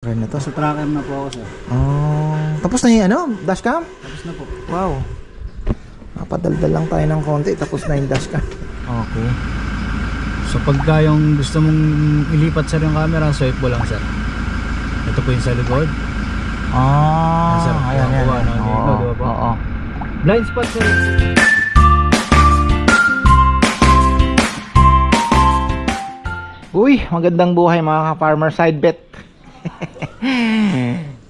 tracker na to. Sa tracker na po ako, sir. Oh, tapos na yung ano, dashcam? Tapos na po. Wow. Napadaldal lang tayo ng konti, tapos na yung dashcam. Okay. So pagka yung gusto mong ilipat sir yung camera, swipe mo lang sir. Ito po yung sa likod. Ah, sir, ayan, ayan. Oo. Blind spot sir. Uy, magandang buhay mga ka-farmer side bet.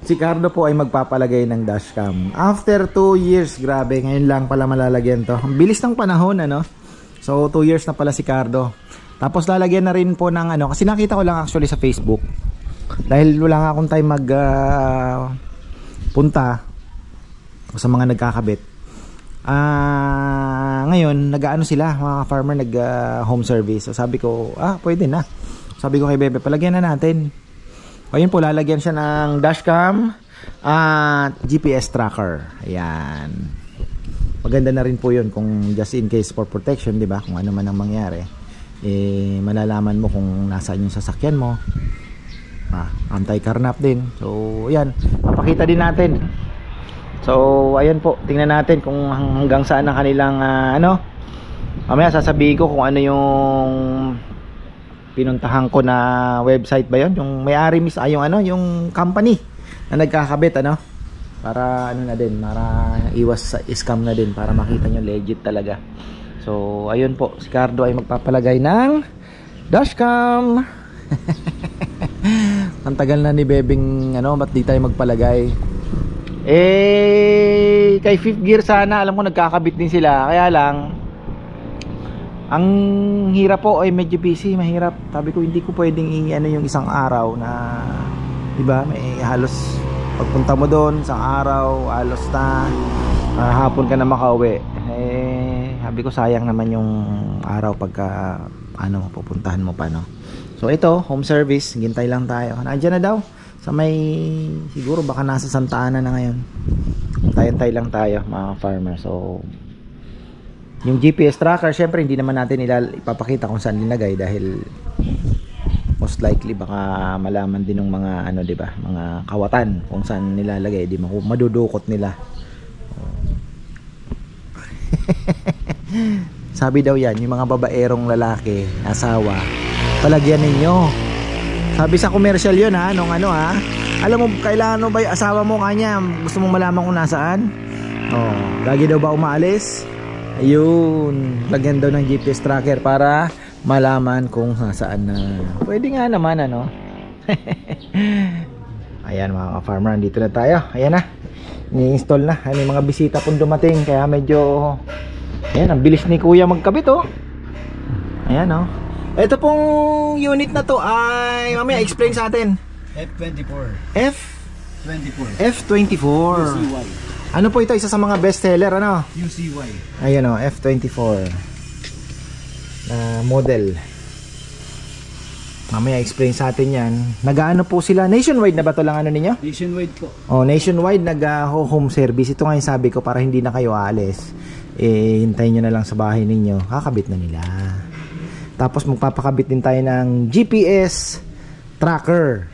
Si Cardo po ay magpapalagay ng dashcam. After 2 years, grabe, ngayon lang pala malalagyan to. Ang bilis ng panahon, ano? So, 2 years na pala si Cardo. Tapos lalagyan na rin po ng ano, kasi nakita ko lang actually sa Facebook. Dahil wala nga akong time mag punta sa mga nagkakabit. Ngayon nag-aano sila mga farmer, nag home service. So sabi ko, pwede na. Sabi ko kay Bebe, palagyan na natin. Ayun po, lalagyan siya ng dashcam at GPS tracker. Ayan. Maganda na rin po 'yun kung just in case for protection, 'di ba? Kung ano man ang mangyari, malalaman mo kung nasaan yung sasakyan mo. Anti-carnap din. So, ayan, papakita din natin. So, ayan po, tingnan natin kung hanggang saan ang kanilang ano. Mamaya sasabihin ko kung ano yung pinuntahan ko na website ba 'yon, yung may-ari yung ano, yung company na nagkakabit, ano, para ano na din, para iwas sa scam na din, para makita nyo legit talaga. So, ayun po, si Cardo ay magpapalagay ng dashcam. Ang tagal na ni Bebing ano, ba't di tayo magpalagay? Kay fifth gear sana, alam ko nagkakabit din sila, kaya lang ang hirap po, ay medyo busy, mahirap. Sabi ko hindi ko pwedeng ano yung isang araw na, di ba, may halos pagpunta mo doon isang araw, halos na hapon ka na makauwi. Sabi ko sayang naman yung araw pagka ano pupuntahan mo pa, no. So ito, home service, hintay lang tayo. Nandiyan na daw sa may, siguro baka nasa Santa Ana na ngayon. Hintay lang tayo mga farmer. So yung GPS tracker, syempre hindi naman natin ipapakita kung saan nilagay dahil most likely baka malaman din ng mga ano, 'di ba? Mga kawatan kung saan nilalagay, di madudukot nila. Sabi daw yan, yung mga babaerong lalaki, asawa, palagyan ninyo. Sabi sa commercial yun, ha, nung ano, ha. Alam mo, kailangan mo ba yung asawa mo kanya, gusto mong malaman kung nasaan? Lagi daw ba umaalis? Ayun, lagyan daw ng GPS tracker para malaman kung nasaan na. Pwede nga naman, ano. Ayan mga farmer, dito na tayo. Ayan na, ni-install na. May mga bisita pong dumating, kaya medyo, ayan, ang bilis ni kuya magkabit, oh. Ayan, oh. Ito pong unit na to ay, mamaya explain sa atin. F24. F24. UCY. Ano po ito, isa sa mga best seller, ano? UCY. Ayan, oh, F24 model. Mamaya explain sa atin yan. Nag-ano po sila, nationwide na ba ito lang ano ninyo? Nationwide po. Nationwide, nag-home service. Ito nga yung sabi ko, para hindi na kayo aalis, hintayin nyo na lang sa bahay ninyo, kakabit na nila. Tapos magpapakabit din tayo ng GPS tracker.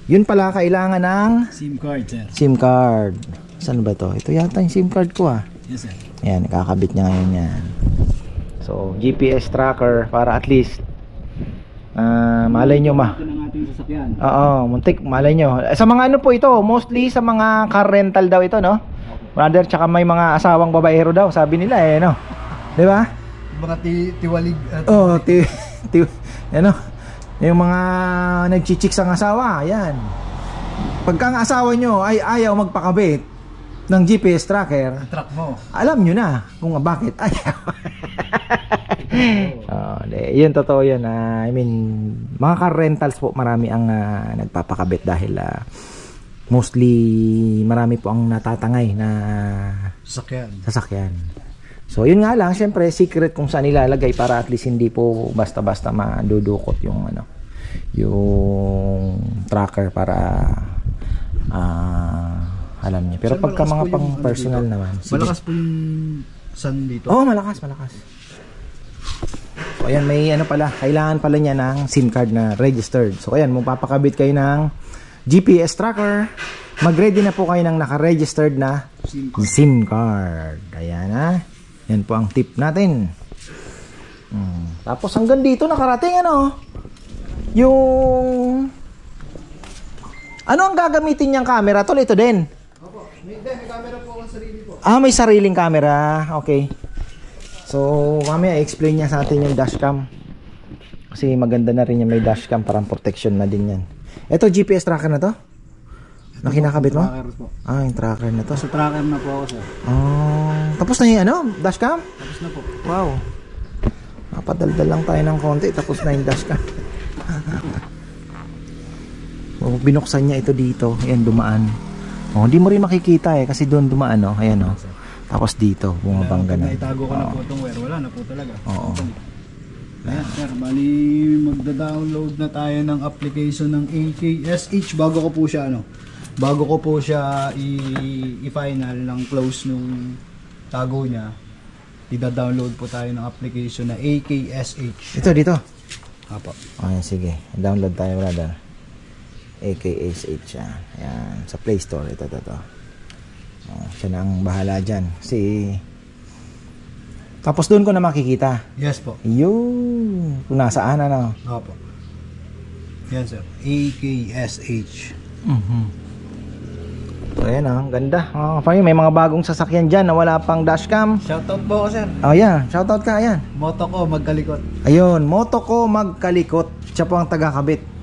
Yun pala, kailangan ng SIM card, sir. SIM card. Saan ba to? Ito yata yung SIM card ko, ah. Yes, sir. Ayan, kakabit niya ngayon yan. So, GPS tracker para at least malay nyo Ito ng ating sasakyan. Oo, muntik, malay nyo. Sa mga ano po ito, mostly sa mga car rental daw ito, no? Brother, tsaka may mga asawang babaero daw, sabi nila, no? Di ba? Mga tiwalig. Ano? Yung mga nagchichik sa asawa, ayan. Pagka ang asawa nyo ay ayaw magpakabit ng GPS tracker, Track mo. alam nyo na kung bakit ayaw. Yun, totoo yun. I mean, mga car rentals po, marami ang nagpapakabit dahil mostly marami po ang natatangay na sasakyan. So yun nga lang, syempre secret kung saan ilalagay para at least hindi po basta-basta madudukot yung ano, yung tracker para alam niya. Pero sir, pagka mga pang personal naman, malakas po yung sun dito. Malakas. So ayan, may ano pala, kailangan pala niya ng SIM card na registered. So ayan, magpapakabit kayo ng GPS tracker. Mag-ready na po kayo ng naka-registered na SIM card. Ayan ha. Yan po ang tip natin. Tapos hanggang dito nakarating ano. Yung ano ang gagamitin niyang camera? Tol, ito din. Opo. May camera po akong sarili po. Ah, may sariling camera. Okay. So, mamaya i-explain niya sa atin yung dashcam. Kasi maganda na rin yung may dashcam, parang protection na din yan. Ito, GPS tracker na to? Na kinakabit mo? Po. Ah, yung tracker na to. Sa tracker na po ako, sir. Oh, tapos na yung ano, dashcam? Tapos na po. Wow. Napadaldal lang tayo ng konti, tapos na yung dashcam. Oh, binuksan niya ito dito. Ayan, dumaan. Oh, hindi mo rin makikita eh, kasi doon dumaan, oh. Ayan, oh. Tapos dito, bumabangga na. Naitago ko na po itong wire. Wala na po talaga. Oo. Ayan, sir. Bali, magda-download na tayo ng application ng AKSH bago ko po siya, bago ko po siya i-final ng close nung tago niya. I-download po tayo ng application na AKSH. Ito, dito. Apo. Ayan, sige. Download tayo, brother. AKSH, ayan. Sa Play Store, ito. Oh, siya na ang bahala dyan. Tapos doon ko na makikita. Yes po. Yun. Kung nasaan, ano. Apo. Yan, sir. AKSH. So, ayan, ang ganda. May mga bagong sasakyan dyan na wala pang dashcam. Shoutout po ako, sir. Oh, yeah. Shoutout ka, ayan. Moto ko, magkalikot. Ayun, moto ko magkalikot. Siya po ang taga-kabit.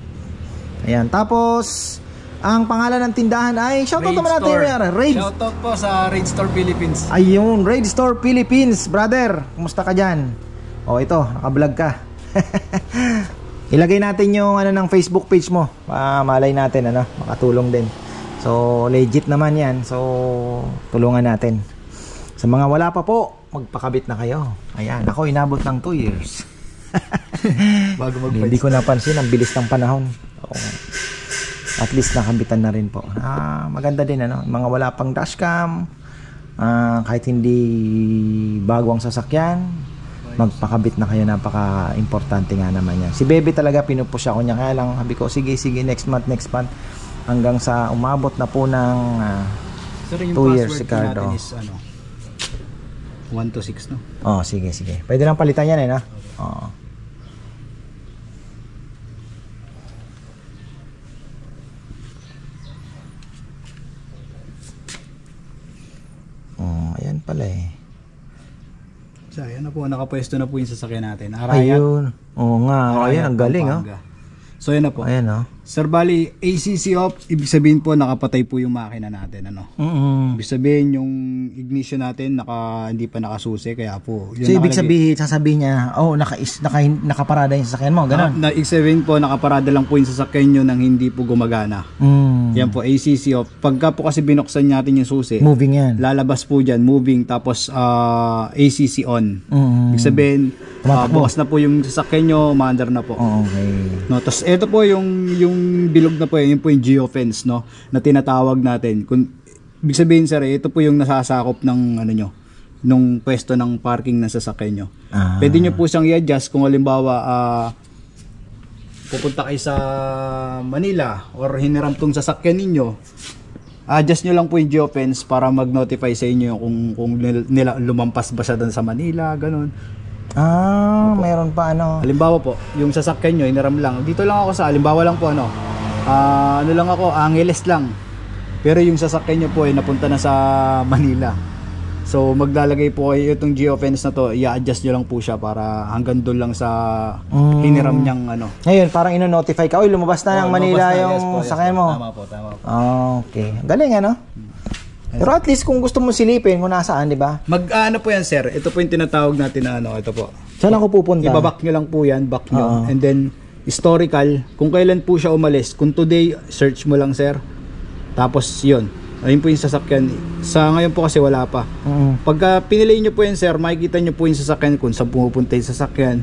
Ayan, tapos ang pangalan ng tindahan ay shoutout naman natin yan. Raid. Shoutout po sa Raid Store Philippines. Ayun, Raid Store Philippines, brother. Kumusta ka dyan? Oh, ito, naka-vlog ka. Ilagay natin yung ano ng Facebook page mo. Malay natin ano, makatulong din. So, legit naman 'yan. So, tulungan natin. Sa mga wala pa po, magpakabit na kayo. Ayan, ako inabot ng 2 years. Bago Hindi ko napansin ang bilis ng panahon. At least nakabitan na rin po. Maganda din ano, mga wala pang dashcam, kahit hindi bago ang sasakyan, magpakabit na kayo, napaka-importante nga naman yan. Si Bebe talaga pinupush ako niya, kaya lang sabi ko sige next month hanggang sa umabot na po ng 2 years si Cardo. 126 no? Oh, sige. Pwede lang palitan yan eh, no? Oo. Ayan pala eh. So, ayan na po, nakapwesto na po yung sasakyan natin. Arayat. Ayun. Oo nga. Ayan, ang galing, oh. So, ayan na po. Ayan, oh. Sir, bali, ACC off, ibig sabihin po, nakapatay po yung makina natin, ano? Ibig sabihin, yung ignition natin, hindi pa nakasusi, kaya po. So, ibig sasabihin niya, nakaparada yung sasakyan mo, gano'n? Ibig sabihin po, nakaparada lang po yung sasakyan nyo nang hindi po gumagana. Yan po, ACC off. Pagka po kasi binuksan natin yung susi, moving yan. Lalabas po dyan, moving, tapos ACC on. Ibig sabihin, bukas na po yung sasakyan nyo, maandar na po. Okay. No, tapos ito po yung bilog na po, yun po yung geofence, no, na tinatawag natin. Ibig sabihin, sir, ito po yung nasasakop ng ano nyo, nung pwesto ng parking ng sasakyan nyo. Pwede nyo po siyang i-adjust kung halimbawa pupunta kayo sa Manila or hiniram tong sasakyan ninyo, adjust nyo lang po yung geofence para mag-notify sa inyo kung nila lumampas ba siya doon sa Manila, ganun. Meron pa ano. Halimbawa po, yung sasakyan nyo, hiniram lang. Dito lang ako sa, halimbawa lang po ano lang ako, Angeles lang. Pero yung sasakyan nyo po ay napunta na sa Manila. So maglalagay po kayo itong geofence na to, i-adjust nyo lang po siya para hanggang doon lang sa hiniram niyang ano. Ngayon, parang ino-notify ka, lumabas na ng Manila yung sasakyan mo. Tama po. Okay. Galing ano? Pero at least kung gusto mo silipin kung nasaan, di ba? Ano po yan, sir? Ito po yung tinatawag natin na ano, ito po. Saan ako pupunta? Ibaback nyo lang po yan, back nyo. And then, historical, kung kailan po siya umalis. Kung today, search mo lang, sir. Tapos, yun. Ayun po yung sasakyan. Sa ngayon po kasi wala pa. Pagka pinili nyo po yan, sir, makikita nyo po yung sasakyan kung saan pumupunta yung sasakyan.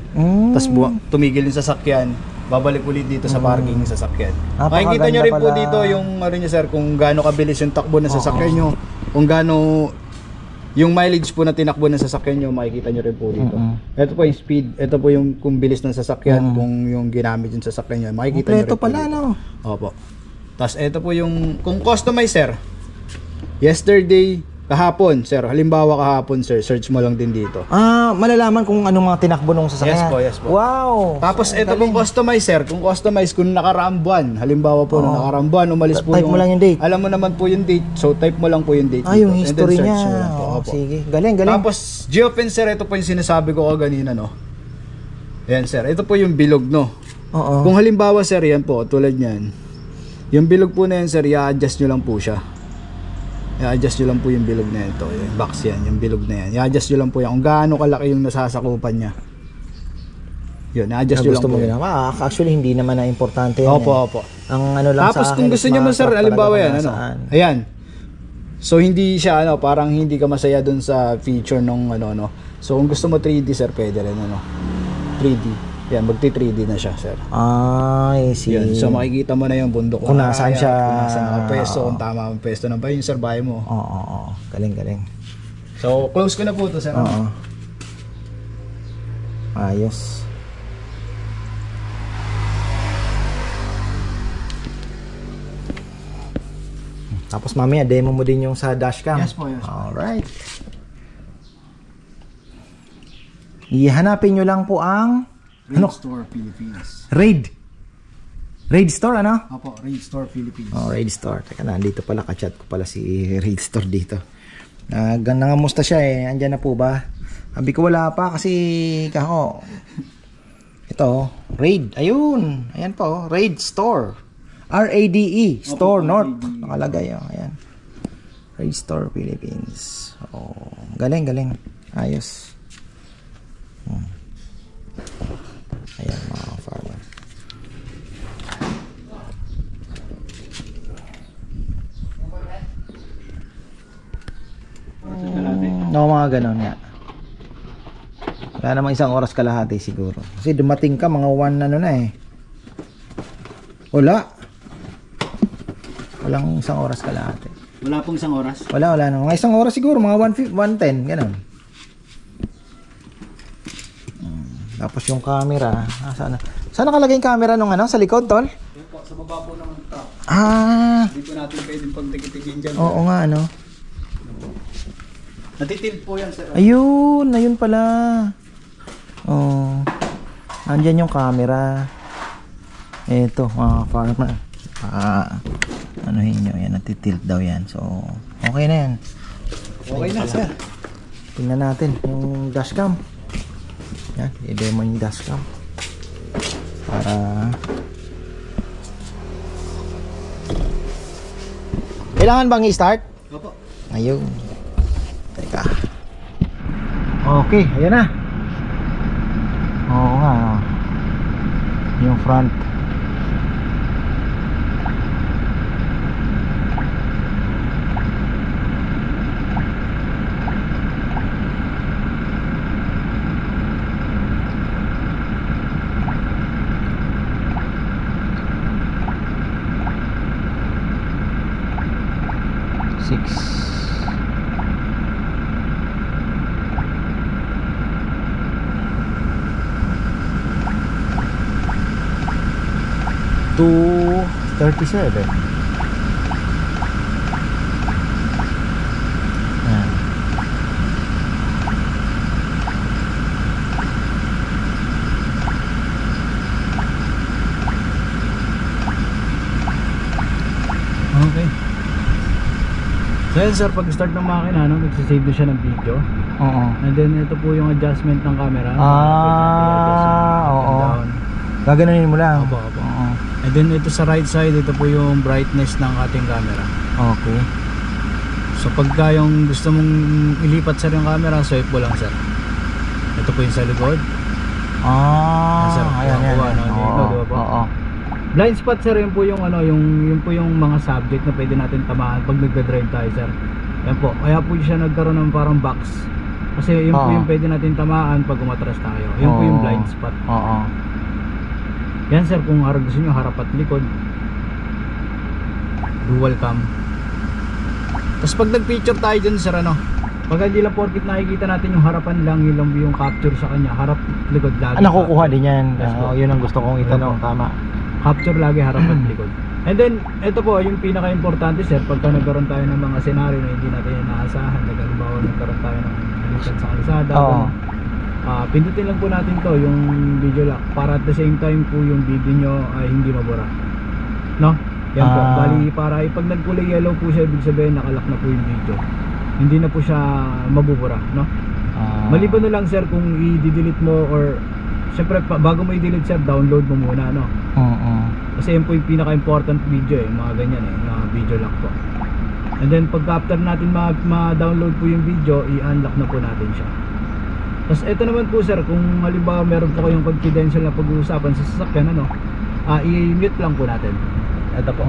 Tapos tumigil yung sasakyan. Babalik ulit dito sa parking ng sasakyan. Makikita nyo rin po dito yung ano nyo, sir, kung gaano kabilis yung takbo ng sasakyan nyo, kung gaano yung mileage po na tinakbo ng sasakyan nyo, makikita nyo rin po dito. Ito po yung speed, ito po yung kung bilis ng sasakyan, kung yung ginamit yung sasakyan nyo, makikita nyo rin po pala, dito. no? Opo. Tas ito po yung kung customize sir. Yesterday, kahapon sir. Halimbawa kahapon sir, search mo lang din dito. Malalaman kung anong mga tinakbo nung sasakyan. Yes po. Wow. Tapos ito pong customize sir, kung customize kung nakaraang buwan, halimbawa po nung nakaraang buwan, umalis po Type mo lang yung date. Alam mo naman po yung date, so type mo lang po yung date. Yung dito. history And then niya. search mo lang po. Opo. Sige, galing. Tapos geofence sir, ito po yung sinasabi ko kanina no. Ayan sir, ito po yung bilog no. Oo. Kung halimbawa sir, yan po, tulad niyan. Yung bilog po na yan sir, i-adjust nyo lang po siya. I-adjust nyo lang po yung bilog na ito. Yung box yan, yung bilog na yan. I-adjust nyo lang po yan kung gaano kalaki yung nasasakupan niya. Yun, i-adjust nyo lang po yan. Actually, hindi naman na importante yan. Opo. Ang ano lang tapos sa kung gusto nyo man sir, halimbawa yan, ano. Ayan. So hindi siya ano, parang hindi ka masaya dun sa feature nung ano. So kung gusto mo 3D sir, pwede rin ano. 3D. Yan, magti 3D na siya, sir. I see. Yan, so makikita mo na yung bundok kung nasaan siya, kung nasaan nakapwesto, kung tama ang pwesto ng ba yung survey mo. Oo. Galing. So, close ko na po to, sir. Oo. Ayos. Tapos mamaya, demo mo din yung sa dashcam. Yes po. Alright. Ihanapin nyo lang po ang Raid Store Philippines. Raid Store, ano? Opo, Raid Store Philippines. Raid Store. Teka, nandito pala, kachat ko pala si Raid Store dito. Nangamusta siya eh. Andyan na po ba? Sabi ko wala pa kasi kako. Ito, Raid. Ayun. Ayan po, Raid Store. R-A-D-E. Store North. Nakalagay. Ayan. Raid Store Philippines. Galing. Ayos. Ayan mga farmer. Mga ganon nga. Wala namang isang oras kalahati siguro. Kasi dumating ka mga 1 ano na eh. Walang isang oras kalahati. Wala pong isang oras? Wala na. Mga isang oras siguro, mga 110, ganon. Tapos yung camera, saan nakalagay yung camera nung ano? Sa likod, tol? Sa baba po ng top. Hindi po natin pwedeng pagtikitigin dyan. Oo nga, ano? Natitilt po yan, sir. Ayun pala. Andyan yung camera. Eto, mga farmer. Anuhin nyo, yan, natitilt daw yan. So, okay na yan. Okay na, sir. Tingnan natin yung dashcam. Yan, i-demo yung dashcam para kailangan bang i-start? Opo. Ayun. Teka. Okay, ayan na. Oo nga. Yung front. $237. Yan. Okay. So yun sir, pag start ng makina, nagsisave na siya ng video. Oo. And then ito po yung adjustment ng camera. Oo. Gaganunin mo lang. Opo. And then ito sa right side, ito po yung brightness ng ating camera. Okay. So pagka yung gusto mong ilipat sir yung camera, swipe mo lang sir. Ito po yung sa likod. Sir, Ayan. Oo. Blind spot sir, yun po yung yun po yung mga subject na pwede natin tamaan pag nagda-drive tayo sir. Yan po. Kaya po siya nagkaroon ng parang box. Kasi yun po yung pwede natin tamaan pag umatras tayo. Yun po yung blind spot. Yan sir, kung gusto nyo harap at likod, dual cam. Tapos pag nag-picture tayo dyan sir, pag hindi lang porkit nakikita natin yung harapan lang, yun lang yung capture sa kanya, harap, likod lagi. Nakukuha din yan. Yes, yun ang gusto kong itanong. Tama. Capture lagi harap at likod. And then, ito po, yung pinaka-importante sir, pagka nagkaroon tayo ng mga senaryo na hindi natin inaasahan, halimbawa nagkaroon tayo ng halikan sa kalsada, pindutin lang po natin to, yung video lock, para at the same time po yung video nyo ay hindi mabura. No? Yan po, bali para pag nagkulay yellow po siya, ibig sabihin nakalock na po yung video. Hindi na po siya mabubura, no? Maliban na lang sir kung i-delete mo or syempre bago mo i-delete sir, download mo muna, no? Kasi yun po yung pinaka-important video mga ganyan video lock po. And then pag after natin ma-download po yung video, i-unlock na po natin siya. Tapos ito naman po sir, kung halimbawa meron po kayong confidential na pag-uusapan sa sasakyan, i-mute lang po natin. Ito po.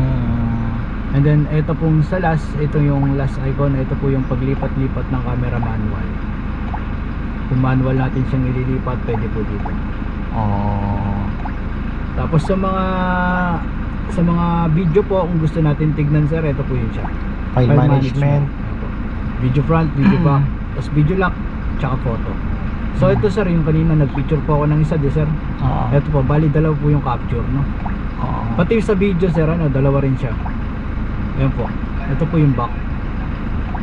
And then ito pong sa last, ito yung last icon, ito po yung paglipat-lipat ng camera manual. Kung manual natin siyang ililipat, pwede po dito. Tapos sa mga video po, kung gusto natin tignan sir, ito po yun siya. File management. Video front, video back, tapos video lock, tsaka photo. So ito sir, yung kanina nag-picture po ako ng isa sir. Ito po, bali dalawa po yung capture, no? Pati sa video sir, dalawa rin siya. Ayan po, ito po yung back,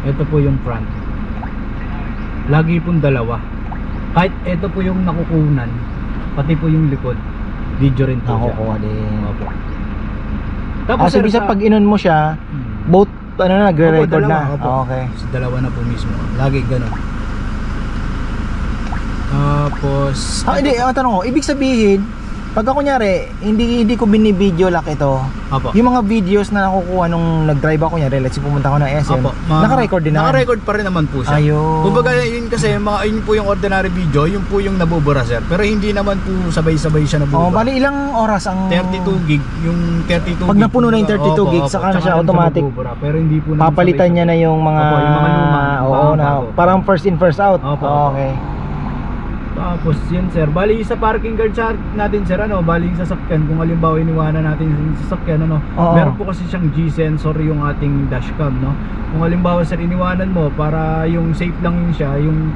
ito po yung front. Lagi pong dalawa. Kahit ito po yung nakukunan, pati po yung likod, video rin po nakukuha din. Opo. Tapos sir, pag inon mo siya, both nagre-record na. Okay. So, dalawa na po mismo. Lagi ganun. Tapos hindi, tanong ko, ibig sabihin pagka kunyari hindi ko binibideo lock ito, yung mga videos na nakukuha nung nag-drive ako kunyari, let's say pumunta ako ng SM, naka-record din na. Naka-record pa rin naman po siya. Kumbaga yun kasi yun po yung ordinary video, yun po yung nabubura sir. Pero hindi naman po sabay-sabay siya nabubura. Bali ilang oras ang 32 gig, yung 32 gig. Pag napuno na yung 32 gig, saka na siya automatic. Pero hindi po papalitan niya na yung mga luma. Parang first in first out. Okay. Tapos yun sir, bali sa parking guard natin sir, bali yung sasakyan, kung halimbawa iniwanan natin yung sasakyan, meron po kasi siyang G-sensor yung ating dashcam, no? Kung halimbawa sir, iniwanan mo para yung safe lang yun siya, yung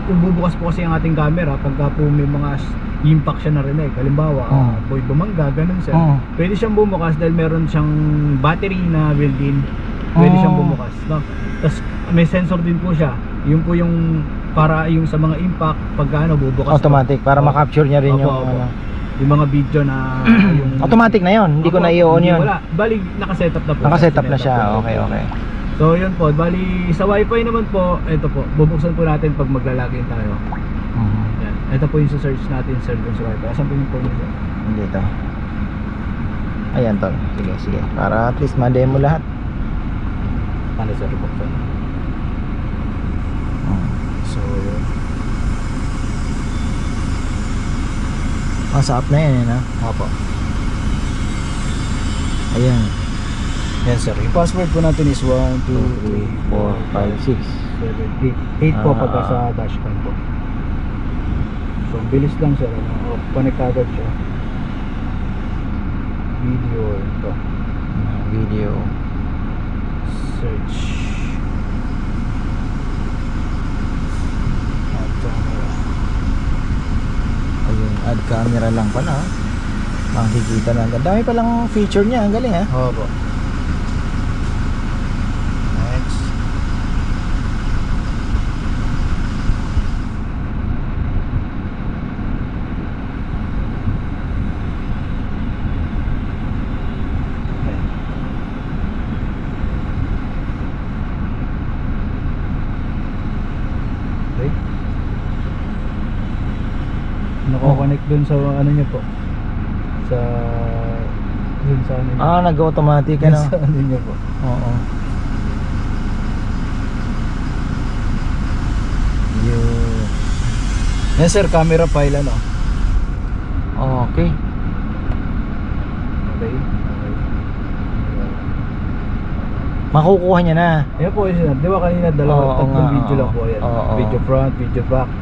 bubukas po kasi ang ating camera pagka po may mga impact siya na rin halimbawa boy bumangga, ganun sir, pwede siyang bumukas dahil meron siyang battery na built-in, pwede siyang bumukas, no? Tapos may sensor din po siya, yun po yung para yung sa mga impact pag bubukas automatic para ma-capture niya rin yung mga video na yung automatic na yun, hindi ko na i-on yun. Wala, bali naka-setup na po. Naka-setup na siya. Okay. So yun po, bali sa wifi naman po, ito po, bubuksan po natin pag maglalagin tayo. Yan. Ito po yung search natin sir dun sa wifi. Asan po yung phone sir? Dito. Ayan tol. Sige. Para at least ma-demo lahat. Ano sir, buksan? So yun. Sa app na yan Opo. Ayan. Yan sir, yung password po natin is 1, 2, 3, 4, 5, 6, 7, 8 po pagka sa dashcam po. So bilis lang sir, connect agad siya. Video search add camera lang pala. Makikita na. Ang dami palang feature niya. Ang galing Opo. Next. Nako-connect dun sa niyo po. Dun sa niyo. Nag-automatic Sa niyo po. Oo. Yan sir, camera file Okay. Makukuha niya na. Yan po sir. Di ba kanina tatlong video lang po yan. Video front, video back.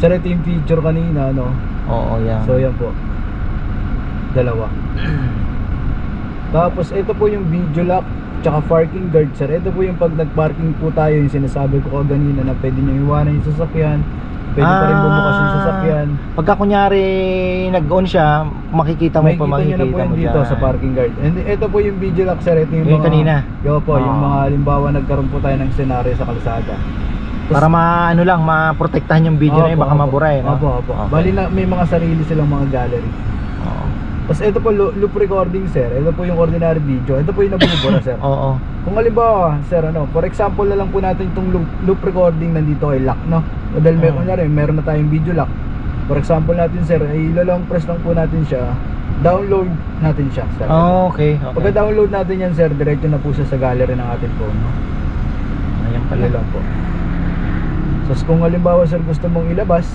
Sir, ito yung feature kanina, yan. So yan po, dalawa. Tapos ito po yung video lock tsaka parking guard sir. Ito po yung pag nag-parking po tayo, yung sinasabi ko kanina na pwede nyo iwanan yung sasakyan, Pwede pa rin bumukas yung sasakyan. Pagka kunyari nag-on siya, makikita mo pa, makikita nyo na po yun dito sa parking guard. And ito po yung video lock, sir. Ito yung mga, kanina. Yung mga halimbawa nagkaroon po tayo ng senaryo sa kalsada. Para maprotektahan yung video na yun, baka mabura eh, no? Opo. Bali na may mga sarili silang mga gallery. Tapos ito po loop recording, sir. Ito po yung ordinary video. Ito po yung nabubura, sir. Oo. Kung halimbawa, sir, for example na lang po natin itong loop recording nandito ay lock, no? O dahil meron na tayong video lock. For example natin, sir, ay long press lang po natin siya. Download natin siya, sir. Okay. Pagka-download natin yan, sir, diretso na po siya sa gallery ng ating phone, no? Ayan pala lang po. So kung halimbawa, sir, gusto mong ilabas,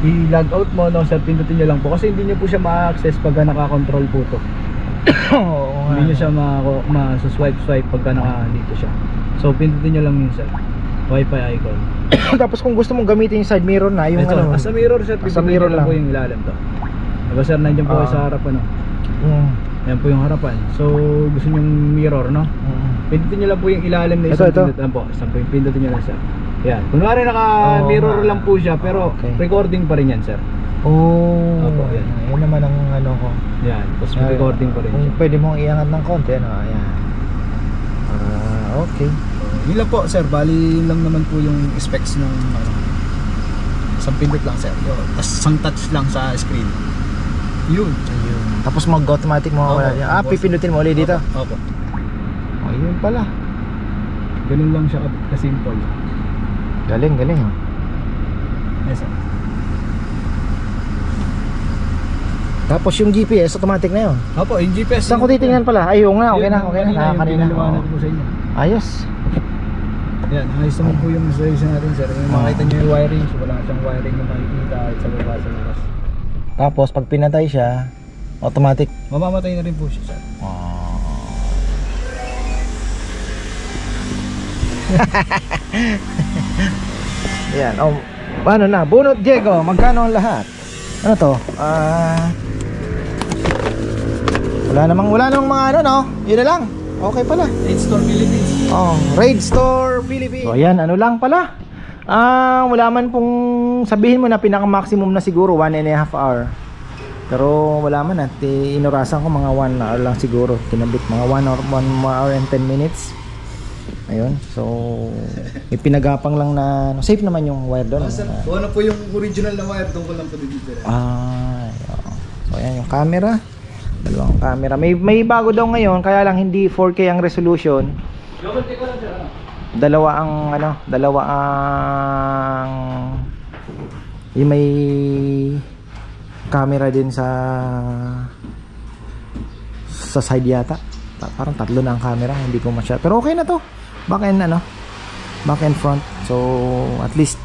i-log out mo, no, sir, pindutin nyo lang po kasi hindi nyo po siya ma-access pagka naka-control po to. Hindi nyo siya ma-swipe pagka naka-dito siya. So pindutin nyo lang yun, sir, Wi-Fi icon. Tapos kung gusto mong gamitin yung side mirror na, yung ito, as a mirror, sir, pindutin nyo lang po yung ilalim to. Diba, sir, nandiyan po sa harapan, no? Yan po yung harapan. So gusto nyo yung mirror, no? Pindutin nyo lang po yung ilalim na isang pindutin po. Pindutin nyo lang, sir. Yan. Kunwari naka-mirror lang po siya, pero recording pa rin yan, sir. Opo, yan. Yan naman ang ano ko. Yan, tapos recording pa rin. Kung pwede mong iangat ng konti, ano, ayan. Okay. Yun lang po, sir. Bali lang naman po yung specs ng isang pindot lang, sir. Tapos isang touch lang sa screen. Yun. Tapos mag-automatic mo wala dyan. Pipindutin mo ulit dito? Opo. Yun pala. Ganun lang siya ka-simple. Galing. Yes, sir. Tapos yung GPS automatic na yun. Opo, yung GPS. Saan ko titingnan pala? Ayun nga, okay na. Kanina po sa inyo. Ayos. Yan, ayos naman po yung installation natin, sir. Yung makita nyo yung wiring, so wala siyang wiring na makikita at sa baba sa labas. Tapos pag pinatay siya, automatic. Mamamatay na rin po siya, sir. Yan, paano na? Bunot Diego, magkano ang lahat? Ano to? Wala namang mga ano, no? Yun na lang. Okay pala. Raid Store Philippines. Raid Store Philippines. So ayan, ano lang pala. Wala man pong sabihin mo na pinaka-maximum na siguro 1.5 hour. Pero wala man at inurasan ko mga 1 hour lang siguro. Kinabit mga 1 hour and 10 minutes. Ayun, so ipinagapang lang na safe naman yung wire doon. So ano po yung original na wire tungkol lang po dito? So ayan yung camera. Dalawang camera. May bago daw ngayon, kaya lang hindi 4K ang resolution. Dalawa ang yung may camera din sa side yata. Parang 3 na ang camera, hindi ko masyado. Pero okay na to. Back and front. So at least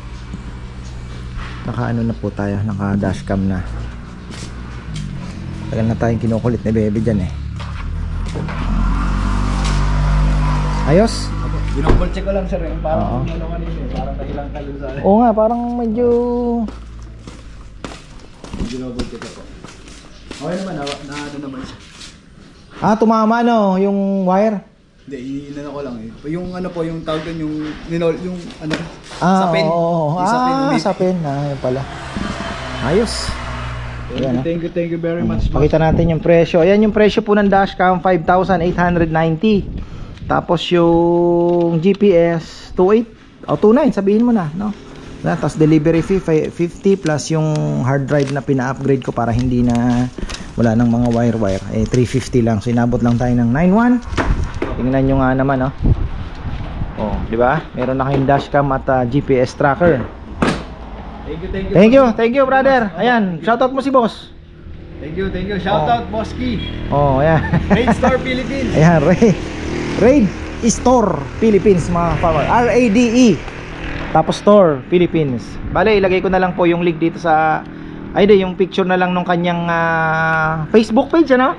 naka na po tayo, naka dashcam na. Tagal na tayong kinukulit ni Bebe dyan eh. Ayos? Binouble check ko lang, sir, parang parang nailang kayo sa akin. Oo nga, parang medyo binouble check ko. Okay naman, na ano naman siya. Tumama no, yung wire. Hindi, inano ko lang eh. Yung ano po, yung tawag doon, yung ano, sapin. Sapin. Yun pala. Ayos. Thank you very much. Pakita natin yung presyo. Ayan yung presyo po ng dashcam, 5,890. Tapos yung GPS 28 o 29, sabihin mo na, no? Tapos delivery fee 50 plus yung hard drive na pina-upgrade ko para hindi na wala nang mga wire 350 lang. So inabot lang tayo ng 91. Tingnan nyo nga naman, no? Di ba? Meron na kayong dashcam at GPS tracker. Thank you, brother. Ayan, shoutout mo si boss. Thank you. Shoutout, Boski. Ayan. Raid Store Philippines. Ayan, Raid Store Philippines, mga farmer. RADE. Tapos Store Philippines. Bale, ilagay ko na lang po yung link dito sa yung picture na lang nung kanyang Facebook page, ano?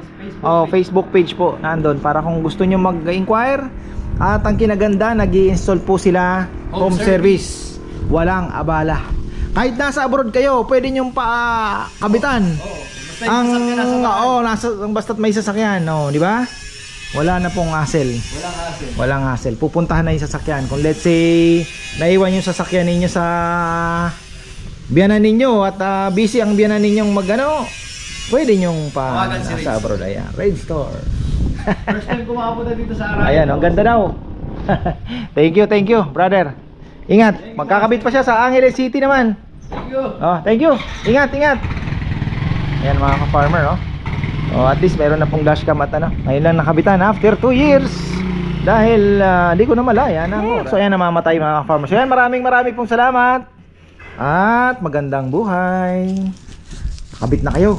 Facebook page po nandun para kung gusto nyo mag-inquire. At ang kinaganda, nag-i-install po sila home service. Walang abala. Kahit nasa abroad kayo, pwede nyong kabitan. Basta't may sasakyan, di ba? Wala na pong hassle. Walang hassle. Pupuntahan na yung sasakyan. Kung let's say naiwan yung sasakyan ninyo sa biyanan ninyo at busy ang biyanan ninyong magano, pwede nyong pa Tawagan si nasa abroad. Ayan, Raid Store. First time ko makapunta dito sa Araya. Ayan, ang ganda daw. Thank you, brother. Ingat, magkakabit pa siya sa Angeles City naman. Thank you. Oh, thank you. Ingat. Ayan mga ka-farmer, oh. Oh, at least meron na pong dashcam at ano. Ngayon lang nakabitan after 2 years. Dahil di ko na malaya na. So ayan, namamatay mga ka-farmer. So ayan, maraming pong salamat. At magandang buhay. Nakabit na kayo.